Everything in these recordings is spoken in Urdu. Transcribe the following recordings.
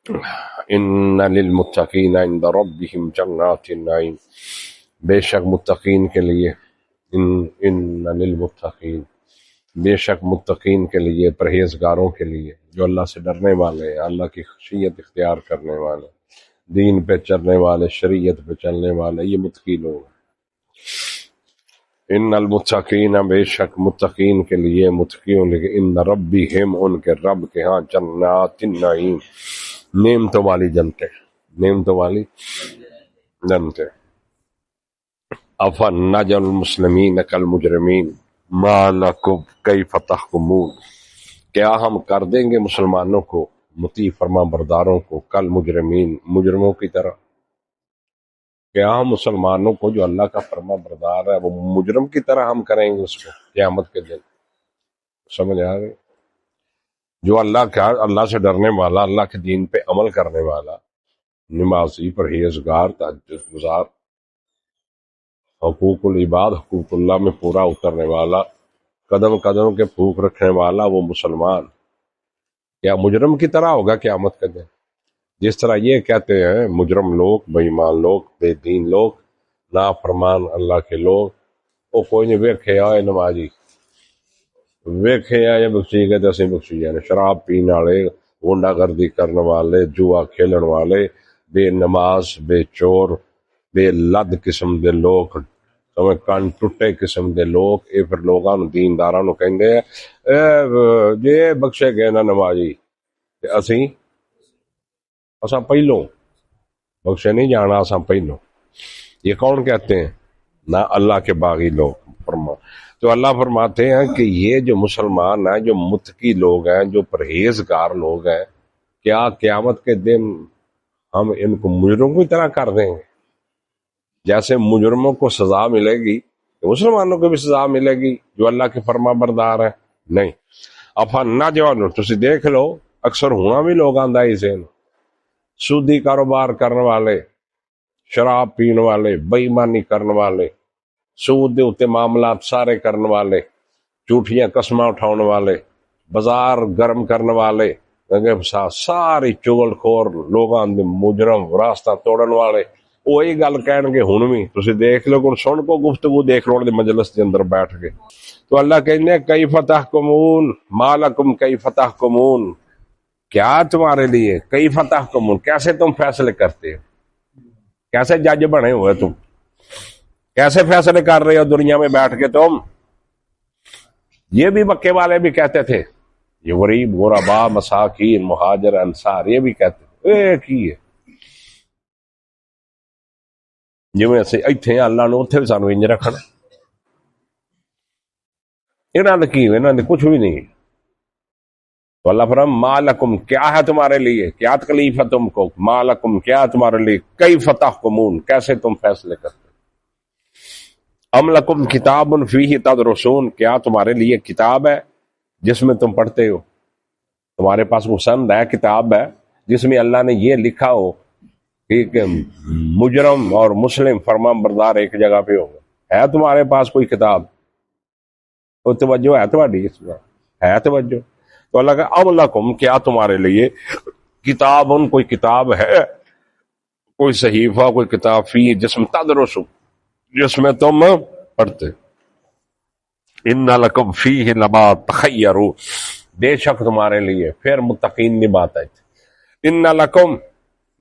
ان للمتقین عند ربهم جنات النعیم، بے شک متقین کے لیے، ان للمتقین، بے شک متقین کے لیے، پرہیزگاروں کے لیے، جو اللہ سے ڈرنے والے ہیں، اللہ کی خشیت اختیار کرنے والے، دین پہ چلنے والے، شریعت پہ چلنے والے، یہ متقی لوگ ہیں۔ ان المتقین، بے شک متقین کے لیے، متقیوں کے ان ربہم، ان کے رب کے ہاں، جنات النعیم، نعمتوں والی جنتیں، نعمتوں والی جنتیں۔ افنجعل المسلمین کالمجرمین ما لکم کیف تحکمون، کیا ہم کر دیں گے مسلمانوں کو، مطیع فرما برداروں کو، کل مجرمین، مجرموں کی طرح، کیا ہم مسلمانوں کو جو اللہ کا فرما بردار ہے وہ مجرم کی طرح ہم کریں گے اس کو قیامت کے دن؟ سمجھ آ گئی؟ جو اللہ سے ڈرنے والا، اللہ کے دین پہ عمل کرنے والا، نمازی، پرہیزگار، تہجد گزار، حقوق العباد، حقوق اللہ میں پورا اترنے والا، قدم قدم کے پھوک رکھنے والا، وہ مسلمان کیا مجرم کی طرح ہوگا قیامت کے دن؟ جس طرح یہ کہتے ہیں مجرم لوگ، بے ایمان لوگ، بے دین لوگ، نافرمان اللہ کے لوگ، وہ کوئی نہیں ویکھے آئے نمازی، ویکھے آئے بخشی گئے تو اسی بخشی جانے، شراب پینے والے، غنڈہ گردی کرنے والے، جوا کھیلن والے، بے نماز، بے چور، بے لد قسم دے لوگ، سمجھ کن ٹوٹے قسم دے لوگ، یہ پھر لوگاں نو، دینداراں نو کہندے جے بخشے گئے نا نمازی تے اساں پہلوں بخشے نہیں جانا، اساں پہلوں۔ یہ کون کہتے ہیں؟ نہ اللہ کے باغی لوگ تو اللہ فرماتے ہیں کہ یہ جو مسلمان ہیں، جو متقی لوگ ہیں، جو پرہیزگار لوگ ہیں، کیا قیامت کے دن ہم ان کو مجرموں کی طرح کر دیں گے؟ جیسے مجرموں کو سزا ملے گی، مسلمانوں کو بھی سزا ملے گی جو اللہ کے فرما بردار ہیں؟ نہیں۔ نہ جو تسی دیکھ لو، اکثر ہونا بھی لوگ آندا ہی سے سودی کاروبار کرنے والے، شراب پینے والے، بے ایمانی کرنے والے، سود دے اتے معاملات سارے کرنے والے، جھوٹیاں قسماں اٹھاؤنے والے، بازار گرم کرنے والے، ساری چغل خور لوگاں دے مجرم، راستہ توڑن والے، وہی گل کہن گے ہن بھی تسی دیکھ لو، کون سن کو گفتگو دیکھ لو دے مجلس کے اندر بیٹھ کے، تو اللہ کہنے کیف تحکمون ما لکم کیف تحکمون، کیا تمہارے لیے، کیف تحکمون، کیسے تم فیصلے کرتے ہو، کیسے جج بنے ہوئے تم، کیسے فیصلے کر رہے ہو دنیا میں بیٹھ کے تم؟ یہ بھی مکے والے بھی کہتے تھے، یہ غریب، غربا، مساکین، مہاجر، انصار، یہ بھی کہتے تھے ایک ہی ہے، جویں اسی ایتھے اللہ نے اوتھے بھی سانو انج رکھنا، انہاں نے کی، انہاں نے کچھ بھی نہیں۔ تو اللہ فرماتا ما لکم، کیا ہے تمہارے لیے، کیا تکلیف ہے تم کو، ما لکم، کیا تمہارے لیے، کیف تحکمون، کیسے تم فیصلے کرتے، ام لکم کتاب فیہ تدرسون، کیا تمہارے لیے کتاب ہے جس میں تم پڑھتے ہو، تمہارے پاس وہ سند ہے، کتاب ہے جس میں اللہ نے یہ لکھا ہو کہ مجرم اور مسلم فرمان بردار ایک جگہ پہ ہوں گے، ہے تمہارے پاس کوئی کتاب؟ وہ توجہ ہے تمہاری اس میں، ہے توجہ؟ تو اللہ کا ام لکم، کیا تمہارے لیے کتاب، کوئی کتاب ہے، کوئی صحیفہ، کوئی کتاب، فی جس میں تدرسو، جس میں تم پڑھتے، ان لکم فیہ لما تخیرون، بے شک تمہارے لیے، پھر متقین کی بات ہے، ان لکم،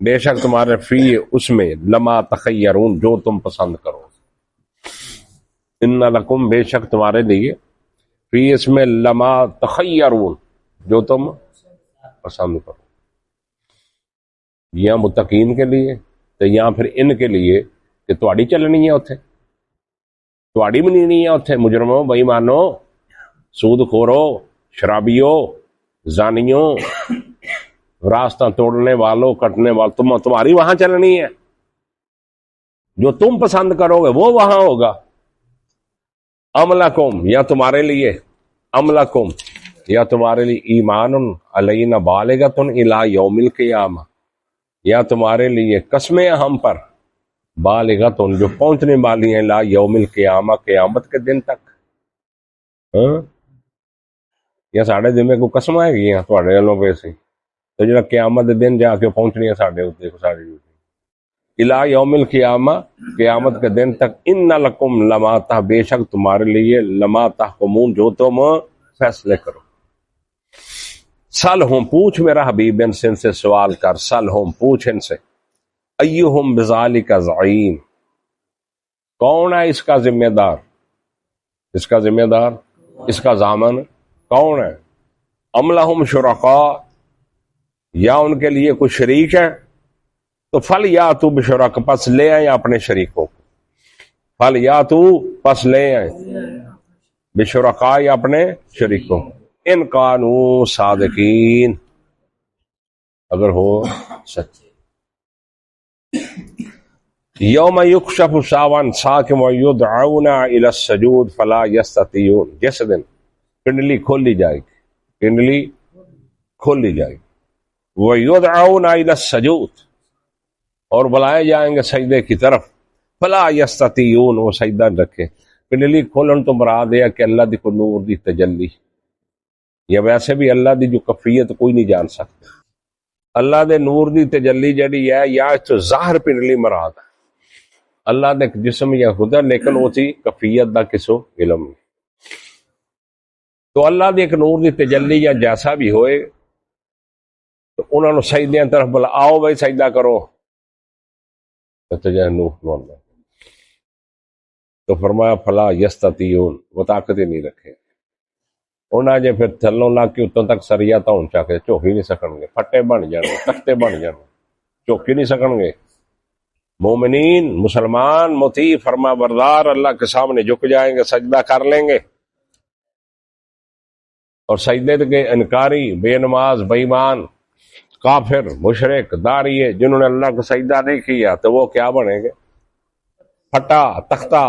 بے شک تمہارے، فی اس میں، لما تخیرون، جو تم پسند کرو، ان لکم، بے شک تمہارے لیے، فی اس میں، لما تخیرون، جو تم پسند کرو، یا متقین کے لیے تو یا پھر ان کے لیے کہ تہاڈی چلنی ہے اتھے، تہاڈی منینی ہے اتھے، مجرموں، بے ایمانوں، سود خورو، شرابیوں، زانیوں، راستہ توڑنے والوں، کٹنے والوں، تمہاری وہاں چلنی ہے، جو تم پسند کرو گے وہ وہاں ہوگا۔ ام لکم، یا تمہارے لیے، ام لکم، یا تمہارے لیے، ایمان علینا بالغۃ الی یوم القیامہ، یا تمہارے لیے قسمیں ہم پر، بالغۃ، جو پہنچنے والی ہیں، لا یوم القیامہ، قیامت کے دن تک، ہاں، یا ساڑھے ذمے کو قسم آئے گی تھوڑے والوں پہ سی تو جڑا قیامت دے دن جا کے پہنچنی ہے ساڈے اوتے ساری ڈیوٹی الا یوم القیامہ، قیامت کے دن تک، ان لکم لما تہ، بے شک تمہارے لیے، لما تحکمون، جو تم فیصلے کرو۔ سل ہوں، پوچھ میرا حبیب ان سے سوال کر، سل ہوں، پوچھ ان سے، ایہم بذالک زعیم، کون ہے اس کا ذمہ دار، اس کا ذمہ دار، اس کا ضامن کون ہے؟ ام لہم شرکاء، یا ان کے لیے کوئی شریک ہے؟ تو فل یا تو بشرک، پس لے آئیں اپنے شریکوں کو، فل یا تو پس لے آئیں بشرکاء، اپنے شریکوں کو، ان کانوا صادقین، اگر ہو سچے۔ یوم یکشف عن ساق ویدعون الی السجود فلا یستطیعون، جس دن کنڈلی کھولی جائے گی، کنڈلی کھولی جائے گی، ویدعون الی السجود، اور بلائے جائیں گے سجدے کی طرف، فلا یستطیعون، وہ سجدہ نہ رکھے۔ کنڈلی کھولن تو مراد ہے کہ اللہ دی کو نور دی تجلی، یا ویسے بھی اللہ دی جو کفیت کوئی نہیں جان سکتا، اللہ دے نور دی تجلی جڑی ہے، یا تو ظاہر پنڈلی مراد ہے اللہ دے جسم یا خدا، لیکن وہ تھی کفیت دا کسو علم نہیں۔ تو اللہ دی ایک نور دی تجلی یا جیسا بھی ہوئے تو انہوں نے سجدیاں طرف بلا، آؤ بھائی سجدہ کرو، تو فرمایا فلا یستطیعون، وہ طاقت ہی نہیں رکھے، انہاں جے پھر تھلوں لا کے اتوں تک سریا تو اونچا کے چوک ہی نہیں سکن گے، پھٹے بن جان گے، تختے بن جان گے، چوک ہی نہیں سکن گے۔ مومنین، مسلمان، مطیع، فرما بردار اللہ کے سامنے جھک جائیں گے، سجدہ کر لیں گے، اور سجدے کے انکاری، بے نماز، بے ایمان، کافر، مشرک، داریے، جنہوں نے اللہ کو سجدہ نہیں کیا، تو وہ کیا بنیں گے؟ پھٹا تختہ،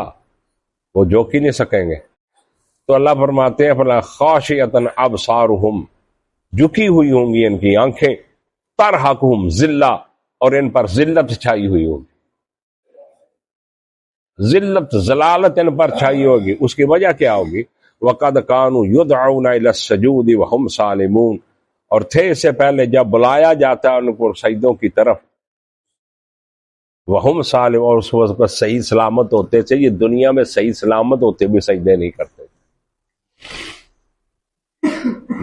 وہ جھک ہی نہیں سکیں گے۔ تو اللہ فرماتے ہیں فلا خاشعۃ ابصارہم، جھکی ہوئی ہوں گی ان کی آنکھیں، ترہقہم ذلہ، اور ان پر ذلت چھائی ہوئی ہوگی، ذلت، ذلالت ان پر چھائی ہوگی۔ اس کی وجہ کیا ہوگی؟ وقد كانوا يدعون الى السجود وهم سالمون، اور تھے اس سے پہلے جب بلایا جاتا ان کو سجدوں کی طرف، وهم سالم، اور اس وقت صحیح سلامت ہوتے تھے۔ یہ دنیا میں صحیح سلامت ہوتے بھی سجدے نہیں کرتے،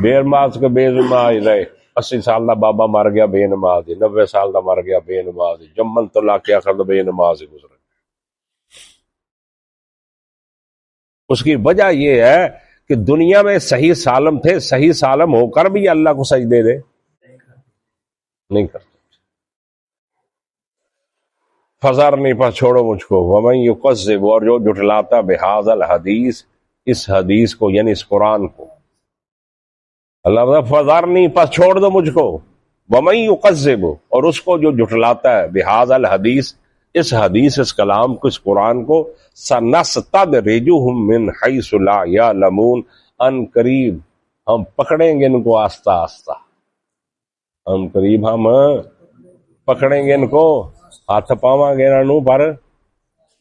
بے نماز کے بے نماز رہے، 80 سال دا بابا مر گیا بے نماز، 90 سال دا مر گیا بے نماز، جمن تو لا کے آخر بے نماز گزرے۔ اس کی وجہ یہ ہے کہ دنیا میں صحیح سالم تھے، صحیح سالم ہو کر بھی اللہ کو سجدے دے نہیں کرتے۔ فذرنی، پر چھوڑو مجھ کو، ومن یکذب، اور جو جھٹلاتا بہذا الحدیث، اس حدیث کو، یعنی اس قرآن کو۔ اللہ فذرنی، پس چھوڑ دو مجھ کو، ومن یکذب، اور اس کو جو جھٹلاتا ہے، بہذا الحدیث، اس حدیث، اس کلام کو، اس قرآن کو، سنستدرجہم من حیث لا یعلمون، ان قریب ہم پکڑیں گے ان کو آہستہ آہستہ، ان قریب ہم پکڑیں گے ان کو، ہاتھ پاواں گے انہوں پر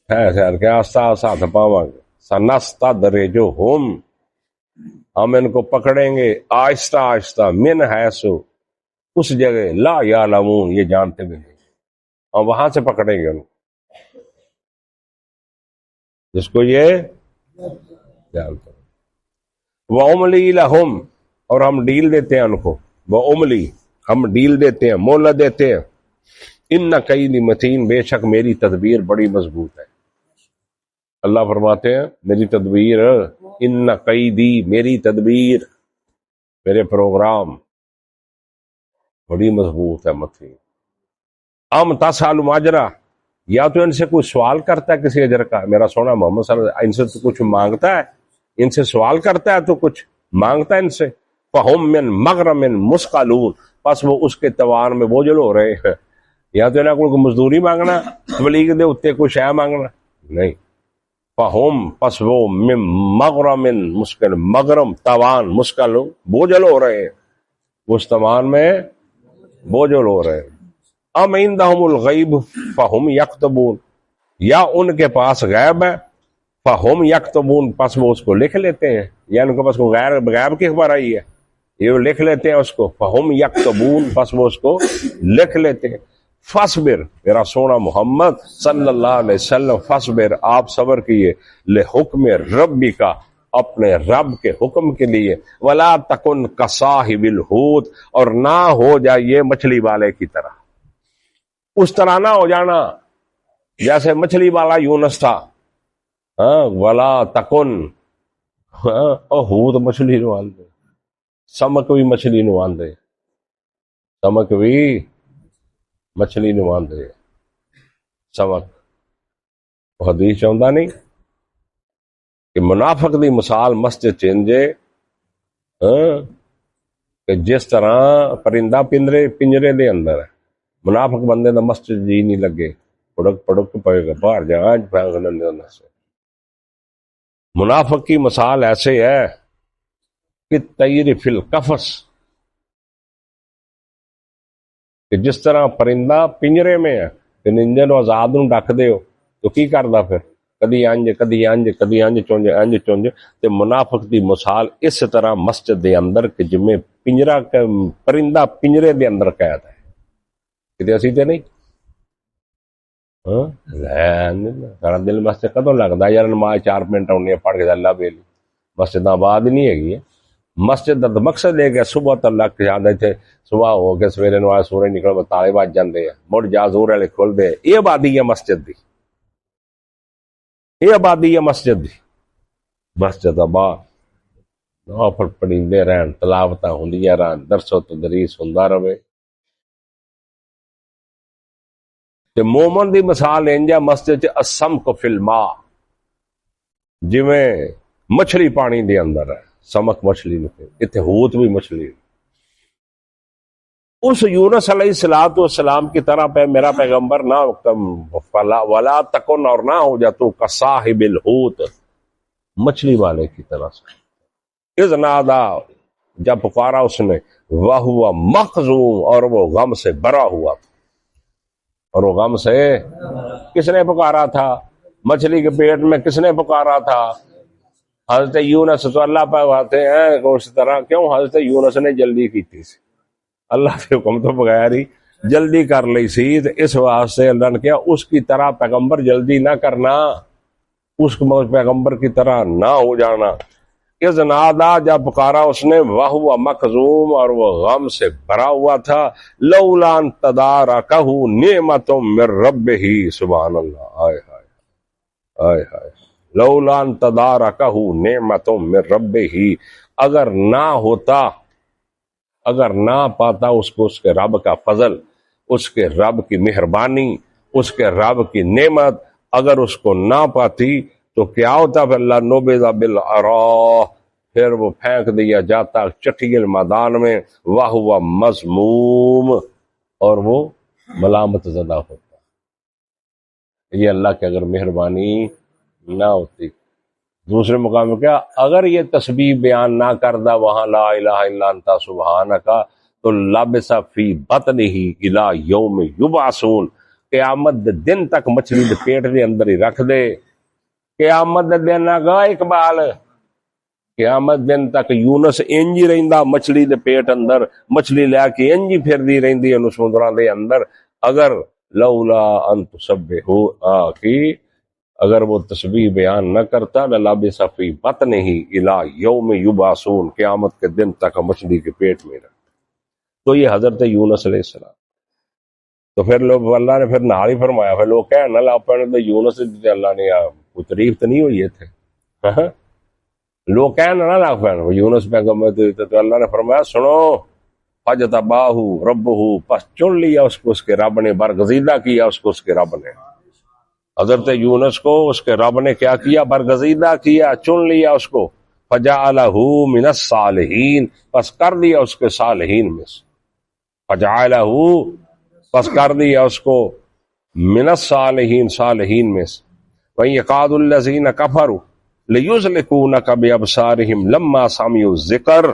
خیر کے آہستہ آہستہ ہاتھ پاواں گے، سنستدرجہم، ہم ان کو پکڑیں گے آہستہ آہستہ، من حیث، اس جگہ، لا یعلمون، یہ جانتے بھی نہیں، ہم وہاں سے پکڑیں گے ان کو جس کو یہ جانتے ہیں۔ وَأُمْلِي لَهُمْ، اور ہم ڈیل دیتے ہیں ان کو، وَأُمْلِي، ہم ڈیل دیتے ہیں، مہلت دیتے ہیں، اِنَّ کَیدِی متین، بے شک میری تدبیر بڑی مضبوط ہے۔ اللہ فرماتے ہیں میری تدبیر، اِنَّ کَیدِی، میری تدبیر، میرے پروگرام بڑی مضبوط ہے، متین۔ ام تسألہم اجرا، یا تو ان سے کوئی سوال کرتا ہے کسی اجر کا، میرا سونا محمد صلی اللہ علیہ وسلم، ان سے تو کچھ مانگتا ہے، ان سے سوال کرتا ہے تو کچھ مانگتا ہے ان سے، فہم من مغرم مثقلون، پس وہ اس کے توان میں بوجھل ہو رہے ہیں۔ یا تو انہیں کوئی مزدوری مانگنا، تبلیغ دے اتنے کوئی شے مانگنا نہیں، فہم، پس وہ من مغرم مثقل، مغرم توان، مثقل بوجھل ہو رہے ہیں، اس توان میں بوجھل ہو رہے ہیں۔ ام عندہم الغیب فہم یکتبون، یا ان کے پاس غیب ہے، فہم یکتبون، پس وہ اس کو لکھ لیتے ہیں، یا ان کے پاس کوئی غیب کی خبر آئی ہے، یہ لکھ لیتے ہیں اس کو، فہم یکتبون، بس وہ اس کو لکھ لیتے ہیں۔ فصبر، میرا سونا محمد صلی اللہ علیہ وسلم، فصبر، آپ صبر کیے، لحکم ربی کا، اپنے رب کے حکم کے لیے، ولا تکن کصاحب الحوت، اور نہ ہو جائیے مچھلی والے کی طرح، اس طرح نہ ہو جانا جیسے مچھلی والا یونس تھا۔ ہاں، ولا تکن، ہاں، حوت مچھلی نو آندے، سمک بھی مچھلی نو آندے، سمک بھی مچھلی نو آندے، سمک۔ حدیث چاہتا نہیں کہ منافق دی مثال مسجد چینجے، کہ جس طرح پرندہ پنجرے دے اندر ہے، منافق بندے دا مسجد جی نہیں لگے، پڑک پڑک پائے گا باہر جہاں سے۔ منافق کی مثال ایسے ہے کہ طیر فی القفص، کہ جس طرح پرندہ پنجرے میں ہے، کہ ننجے نو آزاد نو ڈک دے ہو تو کی کردا پھر، کدی انج کدی انج کدی انج چونج انج چونج۔ تے منافق دی مثال اس طرح مسجد دے اندر کہ جمیں پرندہ پنجرے دے اندر قید ہے، کدی اسی تے نہیں۔ سارا دل مسجد کدوں لگتا یار، نماز 4 منٹ آنی ہے پڑھ کے اللہ بیلی، مسجد آباد نہیں ہے گی۔ مسجد کا مقصد ہے کہ صبح تو اللہ کے آدھے تھے، صبح ہو کے سویرے نماز سورج نکل تالے بج جاندے ہیں، مڑ جا زور والے کھول دے، یہ آبادی ہے مسجد دی، یہ آبادی ہے مسجد دی۔ مسجد آباد نوافل پڑھیندے رہن، تلاوتاں ہوندیاں رہن، درس و تدریس ہوندا رہے۔ تے مومن دی مثال انجا مسجد چ السمک فی الماء، جویں مچھلی پانی دے اندر ہے، سمک مچھلی نکلے، اتنے حوت بھی مچھلی۔ اس یونس علیہ الصلوۃ والسلام کی طرح پہ میرا پیغمبر نہ ولا تکن، اور نہ ہو جا تو کصاحب الحوت، مچھلی والے کی طرح سے۔ اذ نادا، جب پکارا اس نے، وہو مخزوم، اور وہ غم سے بھرا ہوا تھا، اور وہ غم سے، کس نے پکارا تھا؟ مچھلی کے پیٹ میں کس نے پکارا تھا؟ حضرت یونس۔ تو اللہ پاتے ہیں اس طرح کیوں حضرت یونس نے جلدی کی تھی، اللہ کے حکم تو بغیر ہی جلدی کر لی سی، اس واسطے اللہ نے کیا اس کی طرح پیغمبر جلدی نہ کرنا، اس پیغمبر کی طرح نہ ہو جانا۔ اذ نادا، جب پکارا اس نے، وہو مخزوم، اور وہ غم سے بھرا ہوا تھا، لولا ان تدارکہ نعمت من ربہ، سبحان اللہ، آئے ہائے آئے ہائے، لولا ان تدارکہ نعمت من ربہ، اگر نہ ہوتا، اگر نہ پاتا اس کو اس کے رب کا فضل، اس کے رب کی مہربانی، اس کے رب کی نعمت، اگر اس کو نہ پاتی تو کیا ہوتا؟ پھر اللہ نبذ بالعراء، پھر وہ پھینک دیا جاتا چٹیل میدان میں، وہو مذموم، اور وہ ملامت زدہ ہوتا۔ یہ اللہ کی اگر مہربانی نہ ہوتی۔ دوسرے مقام میں کیا، اگر یہ تسبیح بیان نہ کردا وہاں لا الہ الا انت سبحانک، تو لبث فی بطنہ الی یوم یبعثون، قیامت دن تک مچھلی دے پیٹ دے اندر ہی رکھ دے، قیامت دن نہ گا اقبال، قیامت دن تک یونس انج ہی رہندا مچھلی دے پیٹ اندر، مچھلی لے کے انج ہی پھردی رہندی ہے سمندراں دے اندر، اگر لولا ان تسبحوا کی، اگر وہ تسبیح بیان نہ کرتا، للبث فی بطنہ الی یوم یبعثون، قیامت کے دن تک مچھلی کے پیٹ میں رکھتا۔ تو یہ حضرت یونس علیہ السلام، تو پھر لوگ، اللہ نے پھر نال ہی فرمایا، پھر لوگ کہنے نہ لا پڑے تو یونس اللہ نے کوئی تعریف تو نہیں ہوئی ہے تھے، لوگ کہنے نہ لا پڑے یونس پیغمبر، تو اللہ نے فرمایا سنو، فجتباہ ربہ، پس چن لیا اس کو اس کے رب نے، برگزیدہ کیا اس کو اس کے رب نے، حضرت یونس کو اس کے رب نے کیا کیا؟ برگزیدہ کیا، چن لیا اس کو، فجعلہ من الصالحین، پس کر دیا اس کے صالحین میں سے، فجعلہ، پس کر دیا اس کو، من الصالحین، صالحین میں سے۔ وَإِن يَكَادُ الَّذِينَ كَفَرُوا لِيُزْلِقُونَكَ بِأَبْصَارِهِمْ لَمَّا سَمِعُوا الذِّكْرَ،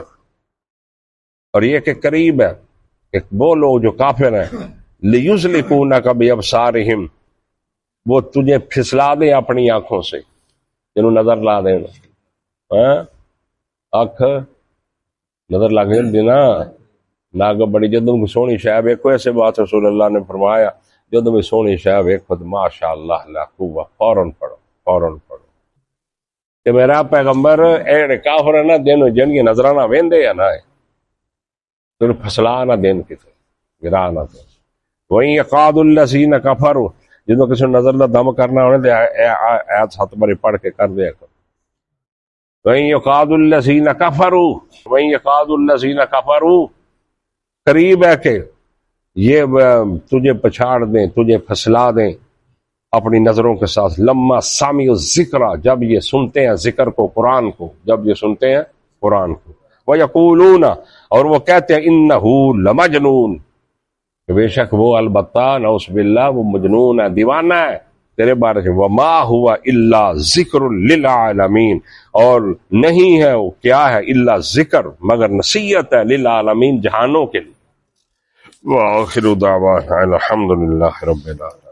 اور یہ کہ قریب ہے کہ وہ لوگ جو کافر ہیں، لِيُزْلِقُونَكَ بِأَبْصَارِهِمْ، وہ تجھے پھسلا دے اپنی آنکھوں سے، جنہوں نظر لا دیں، آنکھ نظر لگ جاتی نا ناگ بڑی جدوں کوئی سونی شے ویکھو، ایسے بات رسول اللہ نے فرمایا جدوں کوئی سونی شے ویکھو تو ماشاء اللہ لا قوت فوراً پڑھو، فوراً پڑھو۔ کہ میرا پیغمبر اے کافر نہ دین جن کی نظراں نہ ویندے یا نہ تو پھسلا نہ دین کتے گرا نہ دین۔ وہیں یقاد الذین کفروا جدوں کسی نظر دا دم کرنا ہونے تے آیت 7 باری پڑھ کے کر دیا کرو۔ وہیں یقاد الذین کفروا، وہیں یقاد الذین کفروا، قریب ہے کہ یہ تجھے پچھاڑ دیں، تجھے پھسلا دیں اپنی نظروں کے ساتھ۔ لما سامعوا الذکر، جب یہ سنتے ہیں ذکر کو، قرآن کو، جب یہ سنتے ہیں قرآن کو۔ وَيَقُولُونَ، اور وہ کہتے ہیں إِنَّهُ لَمَجْنُونَ، کہ بے شک وہ البتہ نعوذ باللہ وہ مجنون ہے، دیوانہ ہے تیرے بارے سے۔ وَمَا هُوَ إِلَّا ذِكْرٌ لِلْعَالَمِينَ، اور نہیں ہے وہ کیا ہے الا ذکر مگر نصیحت ہے للعالمین جہانوں کے لیے۔ وآخر دعوانا الحمد للہ رب العالمین۔